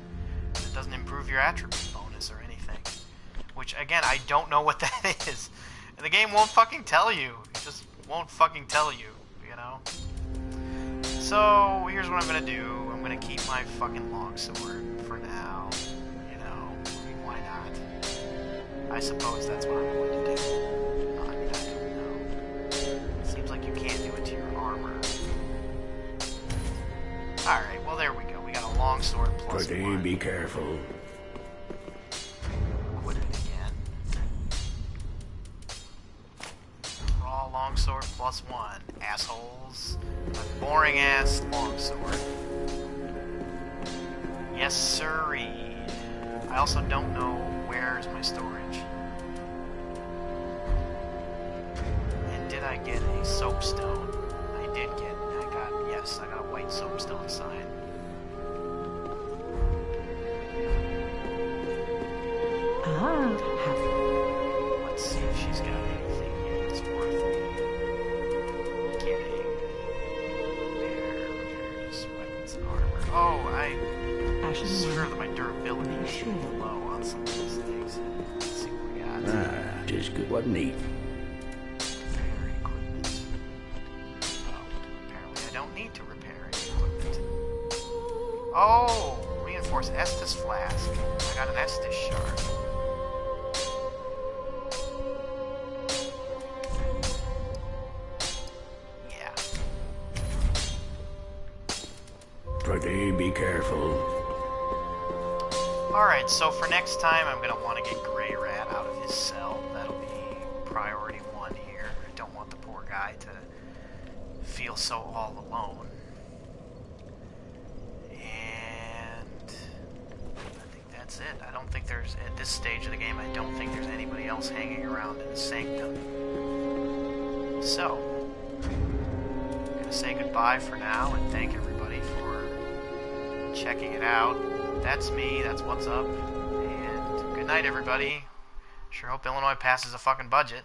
It doesn't improve your attribute bonus or anything. Which, again, I don't know what that is. And the game won't fucking tell you. It just won't fucking tell you, you know? So, here's what I'm gonna do. I'm gonna keep my fucking longsword for now. You know, I mean, why not? I suppose that's what I'm going to do. I mean, I don't know. Seems like you can't do it to your armor. Alright, well there we go. We got a longsword plus Pretty, 1. be careful. Quit it again. Raw longsword plus 1. Assholes. A boring ass longsword. Yes, sirree. I also don't know where's my storage. And did I get a soapstone? I did get. Yes, I got a white soapstone sign. Let's see if she's got anything here that's worth getting. There's weapons and armor. Oh, I sure that my durability is low on some of these things. Let's see what we got. Ah, just good. What need? Repair equipment. Oh, apparently I don't need to repair any equipment. Oh, reinforced Estus flask. I got an Estus shard. Yeah. Pretty, be careful. Alright, so for next time, I'm going to want to get Grey Rat out of his cell. That'll be priority 1 here. I don't want the poor guy to feel so all alone. And I think that's it. I don't think there's, at this stage of the game, I don't think there's anybody else hanging around in the sanctum. So, I'm going to say goodbye for now and thank everybody for checking it out. That's me, that's what's up, and good night, everybody. Sure hope Illinois passes a fucking budget.